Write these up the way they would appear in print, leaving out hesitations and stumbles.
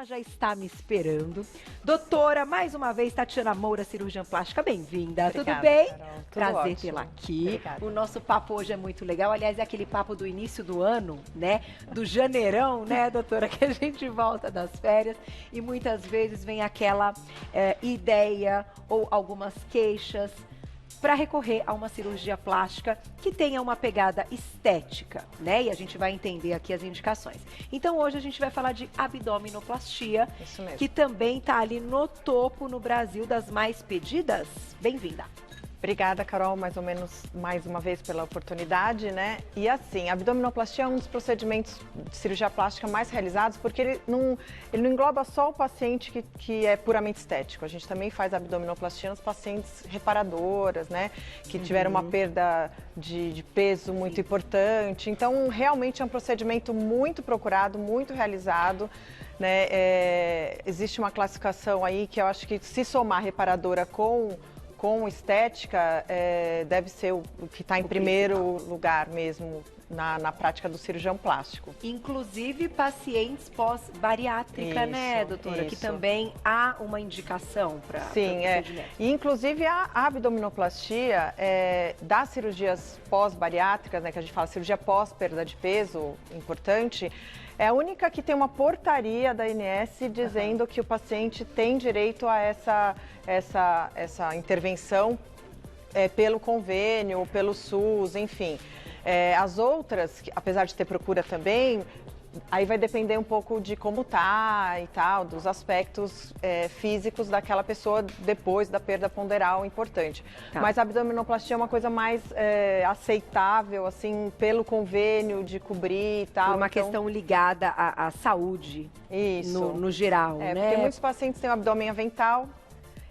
já está me esperando. Doutora, mais uma vez, Tatiana Moura, cirurgiã plástica, bem-vinda. Tudo bem? Carol. Tudo Prazer ótimo. tê-la aqui. Obrigada. O nosso papo hoje é muito legal. Aliás, é aquele papo do início do ano, né? Do janeirão, né, doutora? Que a gente volta das férias e muitas vezes vem aquela ideia ou algumas queixas para recorrer a uma cirurgia plástica que tenha uma pegada estética, né? E a gente vai entender aqui as indicações. Então, hoje a gente vai falar de abdominoplastia, Isso mesmo. que também está ali no topo no Brasil das mais pedidas. Bem-vinda. Obrigada, Carol, mais uma vez pela oportunidade, né? E assim, a abdominoplastia é um dos procedimentos de cirurgia plástica mais realizados, porque ele não engloba só o paciente que é puramente estético. A gente também faz abdominoplastia nos pacientes reparadoras, né? Que tiveram uma perda de peso muito importante. Então, realmente é um procedimento muito procurado, muito realizado. Né? Existe uma classificação aí que eu acho que se somar reparadora com estética, deve ser o que está em primeiro lugar mesmo na prática do cirurgião plástico. Inclusive pacientes pós-bariátrica, né, doutora? Que também há uma indicação para procedimento. E inclusive a abdominoplastia das cirurgias pós-bariátricas, né, que a gente fala cirurgia pós-perda de peso, importante, é a única que tem uma portaria da ANS dizendo que o paciente tem direito a essa intervenção pelo convênio, pelo SUS, enfim. As outras, apesar de ter procura também, aí vai depender um pouco de como tá e tal, dos aspectos físicos daquela pessoa depois da perda ponderal importante. Tá. Mas a abdominoplastia é uma coisa mais aceitável, assim, pelo convênio de cobrir e tal. Por uma questão ligada à saúde. Isso. No geral, né? Porque muitos pacientes têm um abdômen avental.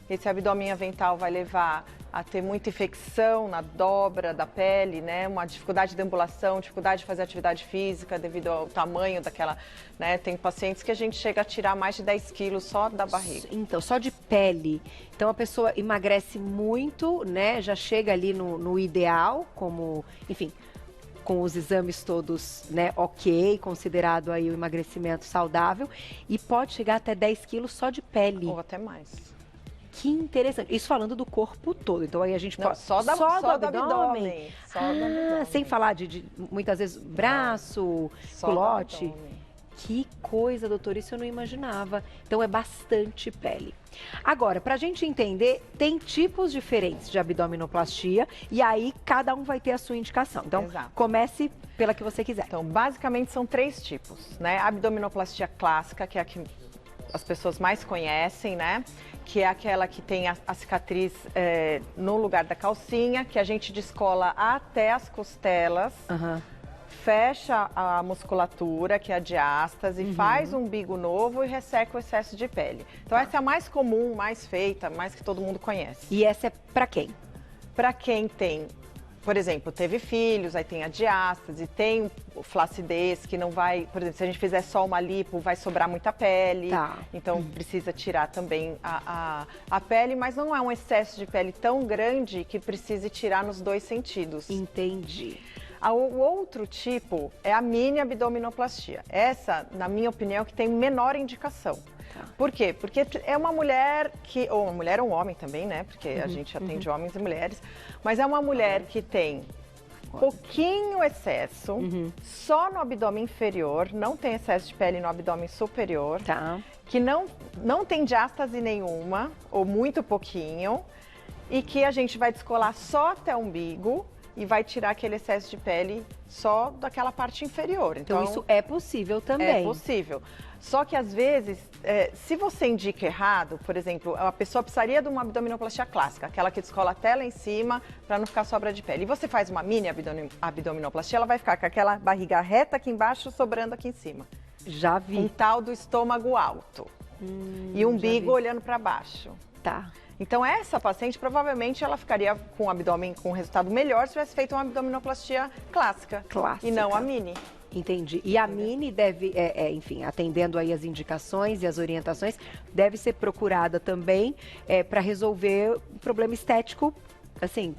Esse abdômen avental vai levar a ter muita infecção na dobra da pele, né? Uma dificuldade de ambulação, dificuldade de fazer atividade física devido ao tamanho daquela, né? Tem pacientes que a gente chega a tirar mais de 10 quilos só da barriga. Então, só de pele. Então, a pessoa emagrece muito, né? Já chega ali no ideal, como, enfim, com os exames todos, né, ok, considerado aí o emagrecimento saudável, e pode chegar até 10 quilos só de pele. Ou até mais. Que interessante. Isso falando do corpo todo. Então aí a gente pode... Só do abdômen. Só do abdômen. Sem falar de muitas vezes braço, culote. Que coisa, doutor, isso eu não imaginava. Então é bastante pele. Agora, para a gente entender, tem tipos diferentes de abdominoplastia e aí cada um vai ter a sua indicação. Então, comece pela que você quiser. Então, basicamente são 3 tipos, né? A abdominoplastia clássica, que é a que as pessoas mais conhecem, né? Que é aquela que tem a cicatriz no lugar da calcinha, que a gente descola até as costelas, fecha a musculatura, que é a diástase, faz um umbigo novo e resseca o excesso de pele. Então essa é a mais comum, mais feita, mais que todo mundo conhece. E essa é para quem? Para quem tem, por exemplo, teve filhos, aí tem a diástase, tem flacidez, que não vai... Por exemplo, se a gente fizer só uma lipo, vai sobrar muita pele. Tá. Então, precisa tirar também a pele, mas não é um excesso de pele tão grande que precise tirar nos 2 sentidos. Entendi. O outro tipo é a mini abdominoplastia. Essa, na minha opinião, que tem menor indicação. Por quê? Porque é uma mulher que... Ou uma mulher ou um homem também, né? Porque a gente atende homens e mulheres. Mas é uma mulher que tem pouquinho excesso, só no abdômen inferior, não tem excesso de pele no abdômen superior. Tá. Que não tem diástase nenhuma, ou muito pouquinho. E que a gente vai descolar só até o umbigo e vai tirar aquele excesso de pele só daquela parte inferior. Então isso é possível também. É possível. Só que às vezes, se você indica errado, por exemplo, a pessoa precisaria de uma abdominoplastia clássica, aquela que descola até lá em cima para não ficar sobra de pele. E você faz uma mini abdominoplastia, ela vai ficar com aquela barriga reta aqui embaixo, sobrando aqui em cima. Já vi. Um tal do estômago alto. E o umbigo olhando para baixo. Tá. Então, essa paciente, provavelmente, ela ficaria com o abdômen com um resultado melhor se tivesse feito uma abdominoplastia clássica. E não a mini. Entendi. E a mini deve, enfim, atendendo aí as indicações e as orientações, deve ser procurada também para resolver um problema estético, assim,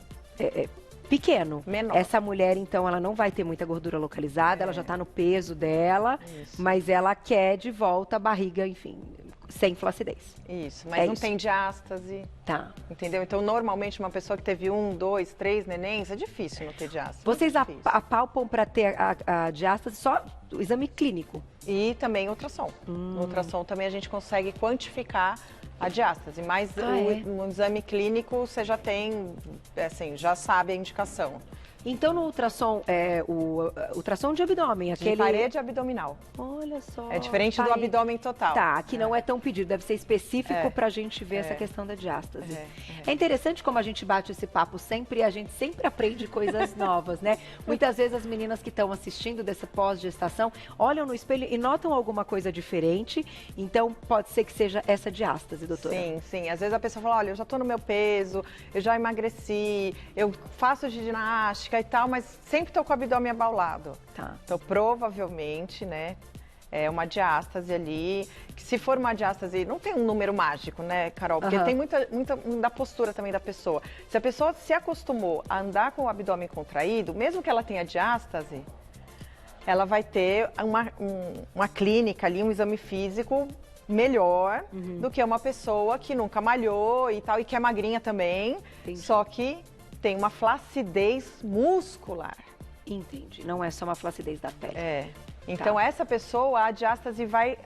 pequeno. Menor. Essa mulher, então, ela não vai ter muita gordura localizada, ela já está no peso dela, mas ela quer de volta a barriga, enfim, sem flacidez. Isso, mas não isso. tem diástase. Tá. Entendeu? Então, normalmente, uma pessoa que teve 1, 2, 3 nenéns, é difícil não ter diástase. Vocês difícil. apalpam para ter a diástase só o exame clínico? E também ultrassom. No ultrassom também a gente consegue quantificar a diástase, mas no exame clínico você já tem, assim, já sabe a indicação. Então, no ultrassom, o ultrassom de abdômen, De parede abdominal. Olha só. É diferente do abdômen total. Tá, que não é tão pedido, deve ser específico pra gente ver essa questão da diástase. É interessante como a gente bate esse papo sempre e a gente sempre aprende coisas novas, né? Muitas vezes as meninas que estão assistindo dessa pós-gestação olham no espelho e notam alguma coisa diferente, então pode ser que seja essa diástase, doutora. Sim, sim. Às vezes a pessoa fala, olha, eu já tô no meu peso, eu já emagreci, eu faço ginástica e tal, mas sempre tô com o abdômen abaulado. Tá. Então, provavelmente, né, é uma diástase ali, que se for uma diástase, não tem um número mágico, né, Carol? Porque tem muita da postura também da pessoa. Se a pessoa se acostumou a andar com o abdômen contraído, mesmo que ela tenha diástase, ela vai ter uma clínica ali, um exame físico melhor do que uma pessoa que nunca malhou e tal, e que é magrinha também, só que tem uma flacidez muscular. Entendi. Não é só uma flacidez da pele. Então, essa pessoa, a diástase vai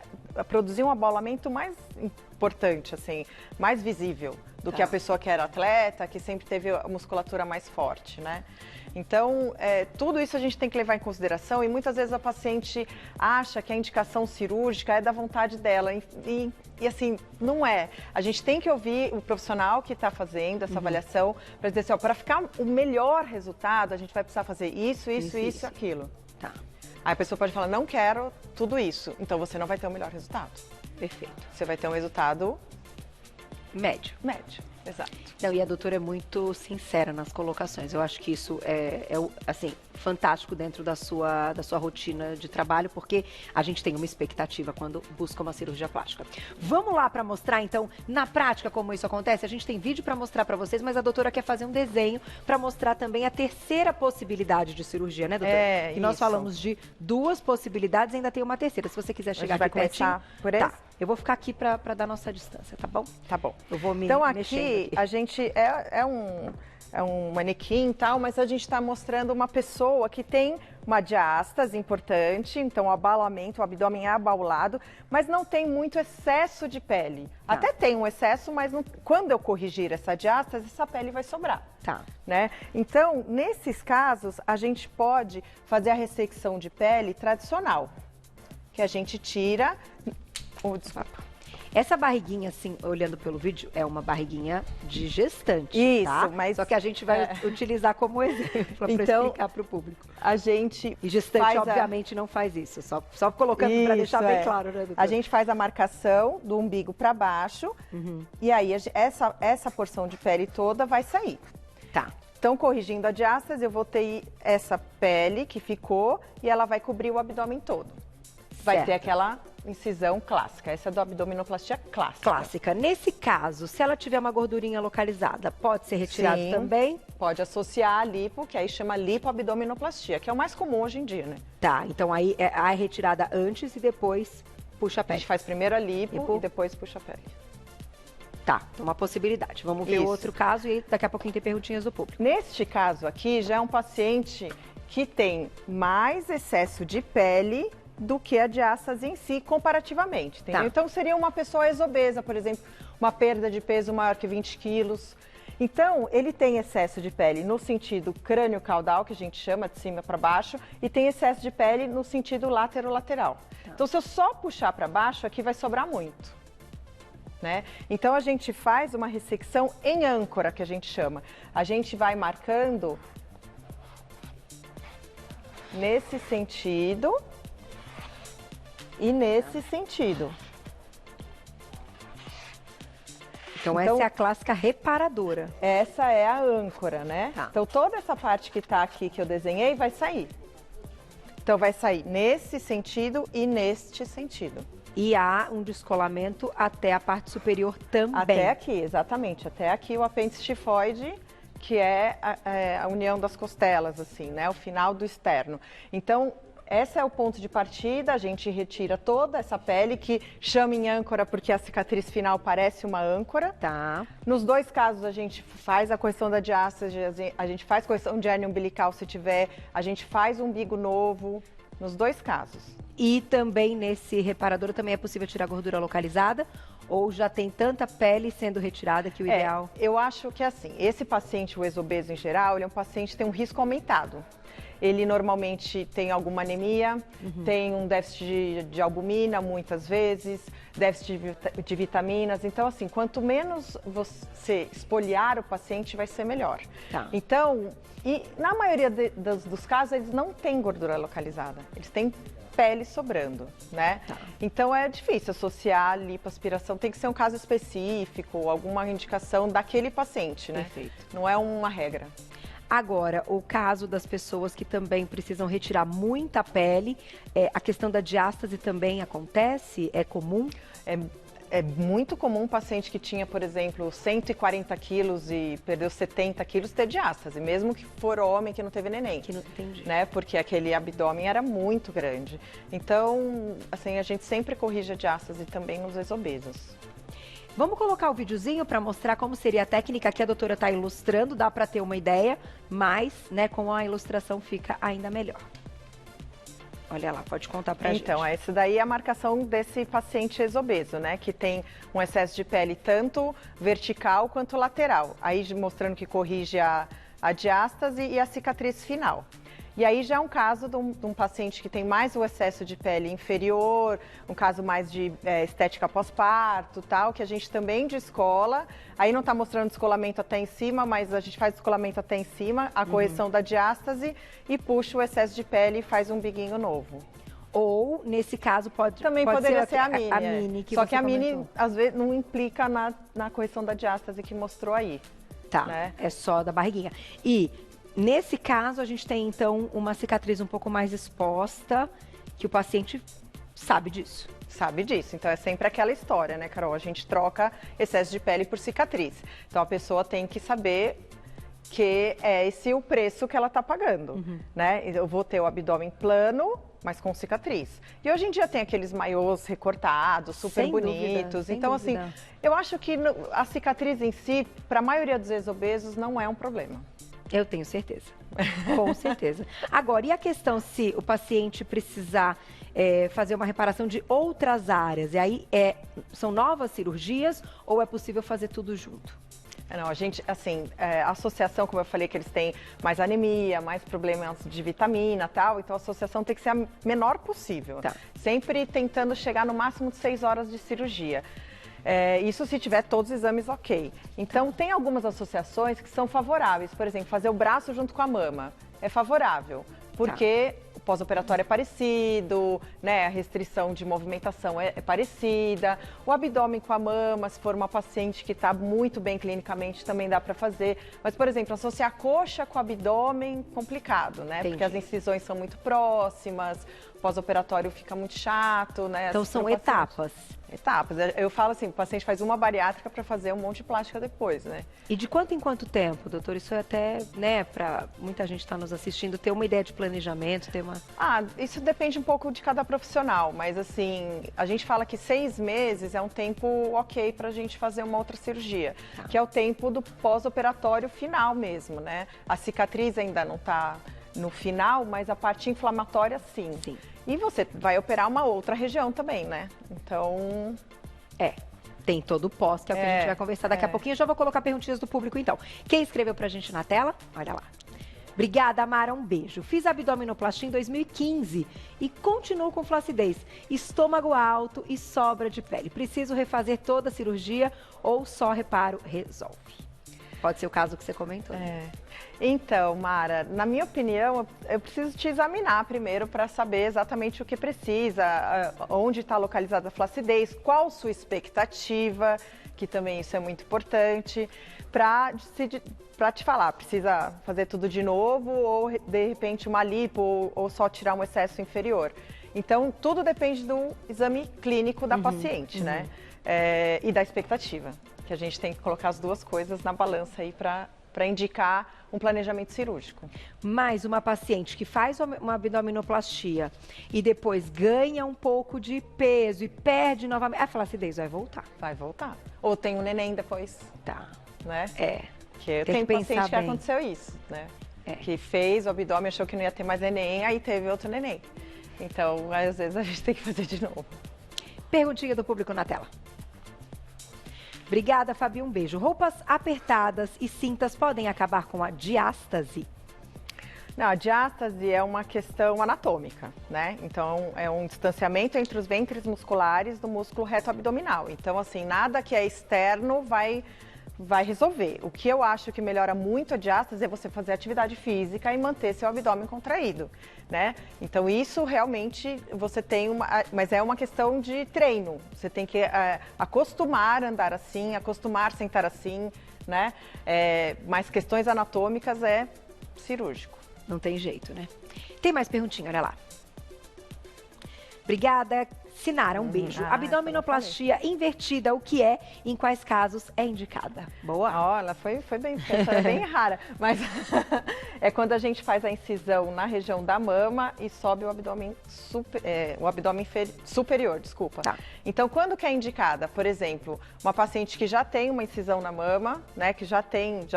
produzir um abalamento mais importante, assim, mais visível do que a pessoa que era atleta, que sempre teve a musculatura mais forte, né? Então, tudo isso a gente tem que levar em consideração e muitas vezes a paciente acha que a indicação cirúrgica é da vontade dela e assim, não é. A gente tem que ouvir o profissional que está fazendo essa avaliação para dizer assim, ó, para ficar o melhor resultado, a gente vai precisar fazer isso e aquilo. Tá. Aí a pessoa pode falar, não quero tudo isso, então você não vai ter o melhor resultado. Perfeito. Você vai ter um resultado médio. Médio, exato. Não, e a doutora é muito sincera nas colocações. Eu acho que isso é assim, fantástico dentro da sua rotina de trabalho, porque a gente tem uma expectativa quando busca uma cirurgia plástica. Vamos lá para mostrar, então, na prática como isso acontece? A gente tem vídeo para mostrar para vocês, mas a doutora quer fazer um desenho para mostrar também a terceira possibilidade de cirurgia, né, doutora? E nós falamos de 2 possibilidades, ainda tem uma terceira. Se você quiser chegar aqui pertinho. Por esse? Tá. Eu vou ficar aqui para dar nossa distância, tá bom? Tá bom. Eu vou me Então aqui a gente é um manequim e tal, mas a gente está mostrando uma pessoa que tem uma diástase importante, então o abalamento, o abdômen é abaulado, mas não tem muito excesso de pele. Tá. Até tem um excesso, mas não, quando eu corrigir essa diástase, essa pele vai sobrar. Tá. Né? Então, nesses casos, a gente pode fazer a ressecção de pele tradicional, que a gente tira... desculpa. Essa barriguinha, assim, olhando pelo vídeo, é uma barriguinha de gestante, isso, tá? mas... Só que a gente vai utilizar como exemplo para explicar para o público. A gente... E gestante, obviamente, não faz isso. Só colocando para deixar bem claro, né, doutora? A gente faz a marcação do umbigo para baixo e aí essa porção de pele toda vai sair. Tá. Então, corrigindo a diástase, eu vou ter essa pele que ficou e ela vai cobrir o abdômen todo. Vai ter aquela incisão clássica. Essa é do abdominoplastia clássica. Nesse caso, se ela tiver uma gordurinha localizada, pode ser retirado também? Pode associar a lipo, que aí chama lipoabdominoplastia, que é o mais comum hoje em dia, né? Tá, então aí é retirada antes e depois puxa a pele. A gente faz primeiro a lipo e depois puxa a pele. Tá, então uma possibilidade. Vamos ver o outro caso e daqui a pouquinho tem perguntinhas do público. Neste caso aqui, já é um paciente que tem mais excesso de pele do que a diástase em si, comparativamente, entendeu? Tá. Então, seria uma pessoa exobesa, por exemplo, uma perda de peso maior que 20 quilos. Então, ele tem excesso de pele no sentido crânio-caudal, que a gente chama de cima para baixo, e tem excesso de pele no sentido lateral. Tá. Então, se eu só puxar para baixo, aqui vai sobrar muito. Né? Então, a gente faz uma ressecção em âncora, que a gente chama. A gente vai marcando nesse sentido e nesse sentido. Então, essa é a clássica reparadora. Essa é a âncora, né? Tá. Então, toda essa parte que está aqui, que eu desenhei, vai sair. Então, vai sair nesse sentido e neste sentido. E há um descolamento até a parte superior também. Até aqui, exatamente. Até aqui o apêndice tifoide que é a união das costelas, assim, né? O final do externo. Então, esse é o ponto de partida, a gente retira toda essa pele que chama em âncora porque a cicatriz final parece uma âncora. Tá. Nos dois casos a gente faz a correção da diástase, a gente faz correção de hérnia umbilical se tiver, a gente faz umbigo novo, nos dois casos. E também nesse reparador também é possível tirar gordura localizada? Ou já tem tanta pele sendo retirada que o ideal... Eu acho que assim, esse paciente, o ex-obeso em geral, ele é um paciente que tem um risco aumentado. Ele normalmente tem alguma anemia, tem um déficit de albumina muitas vezes, déficit de vitaminas. Então, assim, quanto menos você espoliar o paciente, vai ser melhor. Tá. Então, e na maioria dos casos, eles não têm gordura localizada. Eles têm pele sobrando, né? Tá. Então, é difícil associar a lipoaspiração. Tem que ser um caso específico, alguma indicação daquele paciente, né? Perfeito. Não é uma regra. Agora, o caso das pessoas que também precisam retirar muita pele, a questão da diástase também acontece? É comum? É muito comum um paciente que tinha, por exemplo, 140 quilos e perdeu 70 quilos ter diástase, mesmo que for homem que não teve neném. Que não entendi. Né? Porque aquele abdômen era muito grande. Então, assim, a gente sempre corrige a diástase também nos ex-obesos. Vamos colocar o videozinho para mostrar como seria a técnica que a doutora está ilustrando, dá para ter uma ideia, mas, né, com a ilustração fica ainda melhor. Olha lá, pode contar pra gente. Então, essa daí é a marcação desse paciente ex-obeso, né? Que tem um excesso de pele tanto vertical quanto lateral. Aí mostrando que corrige a diástase e a cicatriz final. E aí já é um caso de um paciente que tem mais o excesso de pele inferior, um caso mais de estética pós-parto, tal, que a gente também descola. Aí não está mostrando descolamento até em cima, mas a gente faz descolamento até em cima, a correção da diástase e puxa o excesso de pele e faz um biguinho novo. Ou, nesse caso, também poderia ser a mini. A mini que Só você que a comentou. mini, às vezes, não implica na correção da diástase que mostrou aí. Tá, né? é só da barriguinha. E, nesse caso, a gente tem, então, uma cicatriz um pouco mais exposta, que o paciente sabe disso. Sabe disso. Então, é sempre aquela história, né, Carol? A gente troca excesso de pele por cicatriz. Então, a pessoa tem que saber que é esse o preço que ela está pagando, né? Eu vou ter o abdômen plano, mas com cicatriz. E hoje em dia tem aqueles maiôs recortados, super Sem bonitos. dúvida, sem então, dúvida. assim, eu acho que a cicatriz em si, para a maioria dos ex-obesos, não é um problema. Eu tenho certeza. Com certeza. Agora, e a questão se o paciente precisar fazer uma reparação de outras áreas? E aí, são novas cirurgias ou é possível fazer tudo junto? Não, a gente, assim, a associação, como eu falei, que eles têm mais anemia, mais problemas de vitamina e tal, então a associação tem que ser a menor possível. Tá. Sempre tentando chegar no máximo de 6 horas de cirurgia. Isso se tiver todos os exames ok. Então, tem algumas associações que são favoráveis. Por exemplo, fazer o braço junto com a mama é favorável, porque o pós-operatório é parecido, né? A restrição de movimentação é parecida. O abdômen com a mama, se for uma paciente que está muito bem clinicamente, também dá para fazer. Mas, por exemplo, associar a coxa com o abdômen, complicado, né? Entendi. Porque as incisões são muito próximas, o pós-operatório fica muito chato, né? Então, são etapas. Etapas. Eu falo assim, o paciente faz uma bariátrica para fazer um monte de plástica depois, né? E de quanto em quanto tempo, doutor? Isso é até, né, para muita gente estar nos assistindo, ter uma ideia de planejamento, ter uma... Isso depende um pouco de cada profissional, mas assim, a gente fala que 6 meses é um tempo ok para a gente fazer uma outra cirurgia, que é o tempo do pós-operatório final mesmo, né? A cicatriz ainda não está no final, mas a parte inflamatória sim. Sim. E você vai operar uma outra região também, né? Então... Tem todo o pós, que é o que a gente vai conversar daqui a pouquinho. Eu já vou colocar perguntinhas do público, então. Quem escreveu pra gente na tela? Olha lá. Obrigada, Amara, um beijo. Fiz abdominoplastia em 2015 e continuo com flacidez, estômago alto e sobra de pele. Preciso refazer toda a cirurgia ou só reparo resolve? Pode ser o caso que você comentou. Então, Mara, na minha opinião, eu preciso te examinar primeiro para saber exatamente o que precisa, onde está localizada a flacidez, qual sua expectativa, que também isso é muito importante, para te falar, precisa fazer tudo de novo ou de repente uma lipo ou só tirar um excesso inferior. Então, tudo depende do exame clínico da paciente, né? E da expectativa, que a gente tem que colocar as duas coisas na balança aí para para indicar um planejamento cirúrgico. Mas uma paciente que faz uma abdominoplastia e depois ganha um pouco de peso e perde novamente, a flacidez vai voltar. Vai voltar. Ou tem um neném depois. Tá. Né? Tem tem que paciente que bem. aconteceu isso, né? Que fez o abdômen, achou que não ia ter mais neném, aí teve outro neném. Então, às vezes a gente tem que fazer de novo. Perguntinha do público na tela. Obrigada, Fabi, um beijo. Roupas apertadas e cintas podem acabar com a diástase? Não, a diástase é uma questão anatômica, né? Então, é um distanciamento entre os ventres musculares do músculo reto abdominal. Então, assim, nada que é externo vai resolver. O que eu acho que melhora muito a diástase é você fazer atividade física e manter seu abdômen contraído, né? Então isso realmente você tem mas é uma questão de treino. Você tem que acostumar a andar assim, acostumar a sentar assim, né? Mas questões anatômicas é cirúrgico. Não tem jeito, né? Tem mais perguntinha, olha lá. Obrigada, Sinara, um beijo. Abdominoplastia invertida, o que é? Em quais casos é indicada? Boa. Ela foi bem feita, é bem rara. Mas é quando a gente faz a incisão na região da mama e sobe o abdômen, superior, desculpa. Tá. Então, quando que é indicada? Por exemplo, uma paciente que já tem uma incisão na mama, né, que já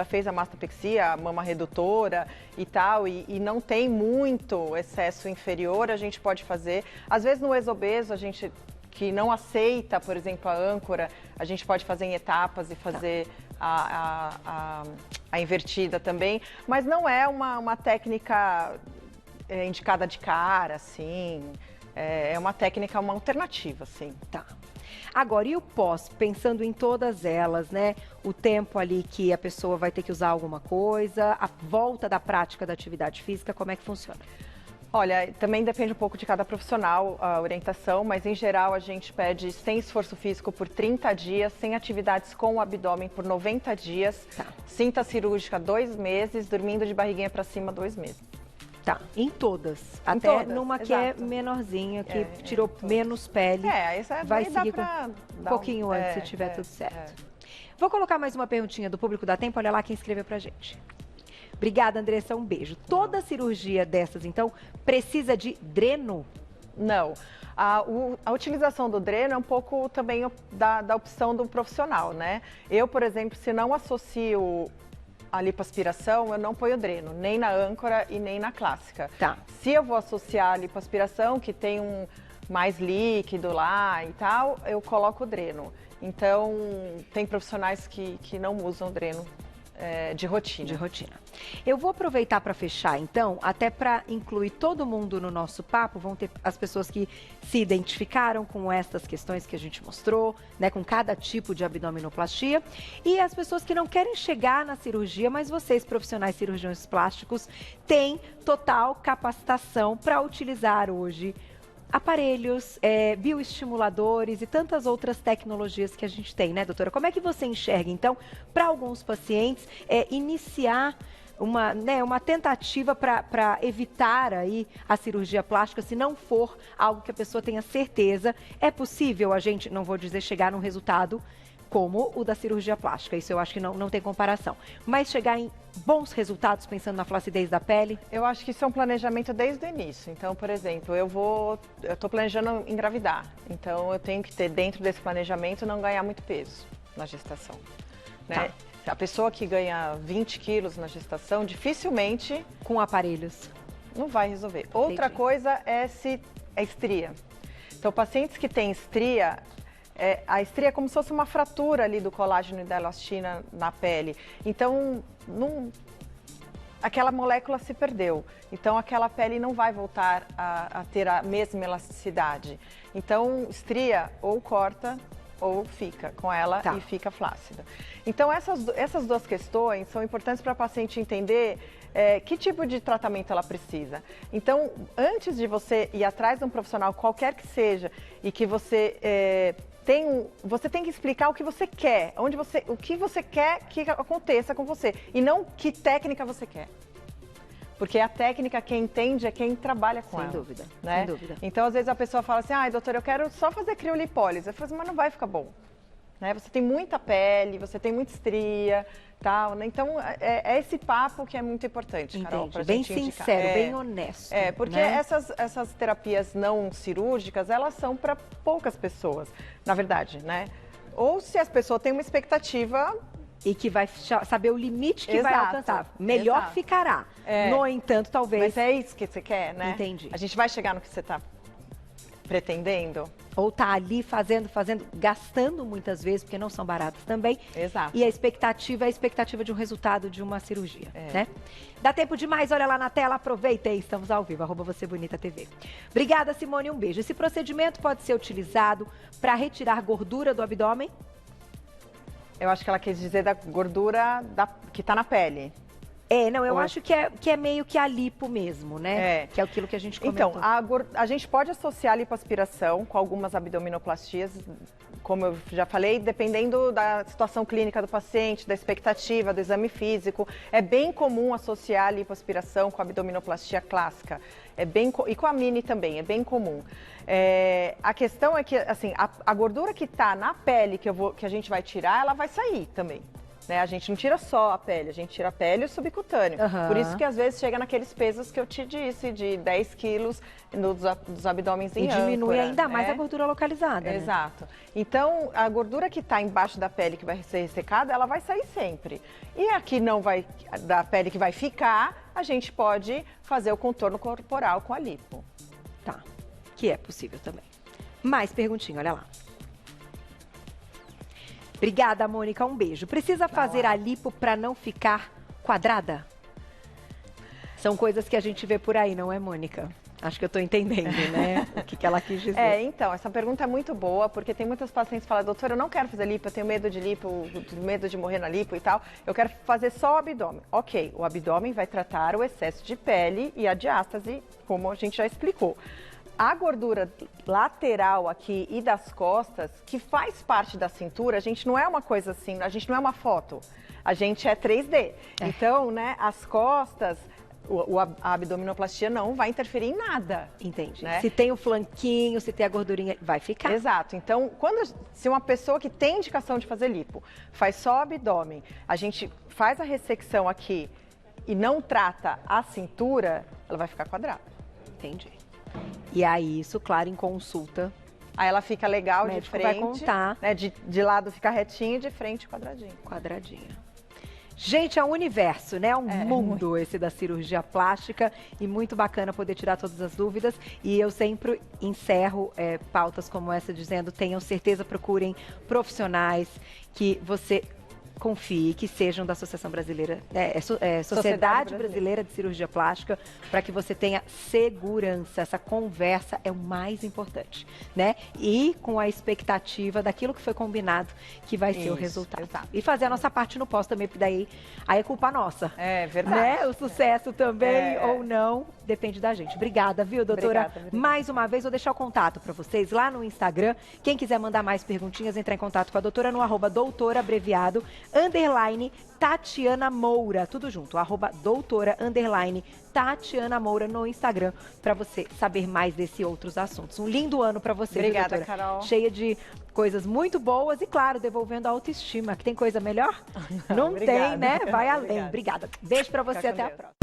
fez a mastopexia, a mama redutora e tal, e não tem muito excesso inferior, a gente pode fazer. Às vezes no ex-obeso, a gente que não aceita, por exemplo, a âncora, a gente pode fazer em etapas e fazer a invertida também, mas não é uma técnica indicada de cara, assim, é uma técnica, uma alternativa, assim. Tá. Agora, e o pós? Pensando em todas elas, né? O tempo ali que a pessoa vai ter que usar alguma coisa, a volta da prática da atividade física, como é que funciona? Olha, também depende um pouco de cada profissional a orientação, mas em geral a gente pede sem esforço físico por 30 dias, sem atividades com o abdômen por 90 dias, cinta cirúrgica 2 meses, dormindo de barriguinha para cima 2 meses. Tá, em todas. Em até todas, numa que exato. é menorzinha, que tirou menos pele. Essa vai seguir um pouquinho antes, se tiver tudo certo. Vou colocar mais uma perguntinha do público, dá tempo? Olha lá quem escreveu pra gente. Obrigada, Andressa, um beijo. Toda cirurgia dessas, então, precisa de dreno? Não. A utilização do dreno é um pouco também da opção do profissional, né? Eu, por exemplo, se não associo a lipoaspiração, eu não ponho dreno, nem na âncora e nem na clássica. Tá. Se eu vou associar a lipoaspiração, que tem mais líquido lá e tal, eu coloco o dreno. Então, tem profissionais que não usam dreno de rotina. De rotina. Eu vou aproveitar para fechar, então, até para incluir todo mundo no nosso papo. Vão ter as pessoas que se identificaram com essas questões que a gente mostrou, né, com cada tipo de abdominoplastia, e as pessoas que não querem chegar na cirurgia, mas vocês, profissionais cirurgiões plásticos, têm total capacitação para utilizar hoje aparelhos, bioestimuladores e tantas outras tecnologias que a gente tem, né, doutora? Como é que você enxerga, então, para alguns pacientes, iniciar uma tentativa para evitar aí a cirurgia plástica, se não for algo que a pessoa tenha certeza? É possível a gente, não vou dizer chegar num resultado como o da cirurgia plástica, isso eu acho que não tem comparação, mas chegar em bons resultados pensando na flacidez da pele? Eu acho que isso é um planejamento desde o início. Então, por exemplo, eu estou planejando engravidar, então eu tenho que ter dentro desse planejamento não ganhar muito peso na gestação, né? Tá. A pessoa que ganha 20 quilos na gestação, dificilmente com aparelhos não vai resolver. Outra coisa é se é estria. Então, pacientes que têm estria, a estria é como se fosse uma fratura ali do colágeno e da elastina na pele. Então, aquela molécula se perdeu. Então, aquela pele não vai voltar a ter a mesma elasticidade. Então, estria ou corta ou fica com ela e fica flácida. Então, essas duas questões são importantes para a paciente entender que tipo de tratamento ela precisa. Então, antes de você ir atrás de um profissional, qualquer que seja, e que você você tem que explicar o que você quer, o que você quer que aconteça com você, e não que técnica você quer. Porque a técnica, quem entende, é quem trabalha com ela. Sem dúvida, né? sem dúvida. Então, às vezes a pessoa fala assim, doutora, eu quero só fazer criolipólise. Eu falo assim, mas não vai ficar bom. né? Você tem muita pele, você tem muita estria, tal, né? Então, é esse papo que é muito importante, Carol, pra bem gente indicar. sincero, bem honesto. Porque né? essas terapias não cirúrgicas, elas são para poucas pessoas, na verdade, né? Ou se as pessoas têm uma expectativa... E que vai saber o limite que vai Exato, alcançar. Melhor exato. ficará. No entanto, talvez... Mas é isso que você quer, né? Entendi. A gente vai chegar no que você está pretendendo? Ou tá ali fazendo, gastando muitas vezes, porque não são baratas também. Exato. E a expectativa é a expectativa de um resultado de uma cirurgia, né? Dá tempo demais, olha lá na tela, aproveita aí, estamos ao vivo, @VocêBonitaTV. Obrigada, Simone, um beijo. Esse procedimento pode ser utilizado para retirar gordura do abdômen? Eu acho que ela quis dizer da gordura que está na pele. Não, eu acho que é meio que a lipo mesmo, né? Que é aquilo que a gente comentou. Então, a gente pode associar a lipoaspiração com algumas abdominoplastias, como eu já falei, dependendo da situação clínica do paciente, da expectativa, do exame físico. É bem comum associar a lipoaspiração com a abdominoplastia clássica. E com a mini também, é bem comum. A questão é que, assim, a gordura que está na pele que a gente vai tirar, ela vai sair também. Né? A gente não tira só a pele, a gente tira a pele e o subcutâneo. Por isso que às vezes chega naqueles pesos que eu te disse, de 10 quilos dos abdômenes em âncora. E diminui ainda mais a gordura localizada, né? Exato. Então, a gordura que está embaixo da pele que vai ser ressecada, ela vai sair sempre. E aqui não vai, da pele que vai ficar, a gente pode fazer o contorno corporal com a lipo. Tá, que é possível também. Mais perguntinha, olha lá. Obrigada, Mônica, um beijo. Precisa fazer a lipo para não ficar quadrada? São coisas que a gente vê por aí, não é, Mônica? Acho que eu estou entendendo, né? O que ela quis dizer. Então, essa pergunta é muito boa, porque tem muitas pacientes que falam, doutora, eu não quero fazer lipo, eu tenho medo de lipo, medo de morrer na lipo e tal. Eu quero fazer só o abdômen. Ok, o abdômen vai tratar o excesso de pele e a diástase, como a gente já explicou. A gordura lateral aqui e das costas, que faz parte da cintura, a gente não é uma coisa assim, a gente não é uma foto, a gente é 3D. Então, né, as costas, a abdominoplastia não vai interferir em nada. Entendi. Né? Se tem o flanquinho, se tem a gordurinha, vai ficar. Exato. Então, se uma pessoa que tem indicação de fazer lipo faz só o abdômen, a gente faz a ressecção aqui e não trata a cintura, ela vai ficar quadrada. Entendi. E aí, isso, claro, em consulta. Aí ela fica legal de frente. Vai contar. Né, de lado fica retinho e de frente quadradinho. Quadradinha. Gente, é um universo, né? É um mundo esse da cirurgia plástica e muito bacana poder tirar todas as dúvidas. E eu sempre encerro pautas como essa dizendo, tenham certeza, procurem profissionais que você confie, que sejam da Associação Brasileira, Sociedade Brasileira de Cirurgia Plástica, para que você tenha segurança. Essa conversa é o mais importante, né? E com a expectativa daquilo que foi combinado, que vai ser o resultado. Exato. E fazer a nossa parte no pós também, porque daí aí é culpa nossa. É verdade. Né? O sucesso também ou não, depende da gente. Obrigada, viu, doutora? Obrigada. Mais uma vez, vou deixar o contato para vocês lá no Instagram. Quem quiser mandar mais perguntinhas, entrar em contato com a doutora no @doutora abreviado _Tatiana Moura, tudo junto, @doutora Tatiana Moura no Instagram, para você saber mais desse outros assuntos. Um lindo ano para você, obrigada, doutora. Carol. Cheia de coisas muito boas e, claro, devolvendo a autoestima. Que tem coisa melhor? Não tem, né? Vai além. Obrigada. Beijo para você, até a próxima.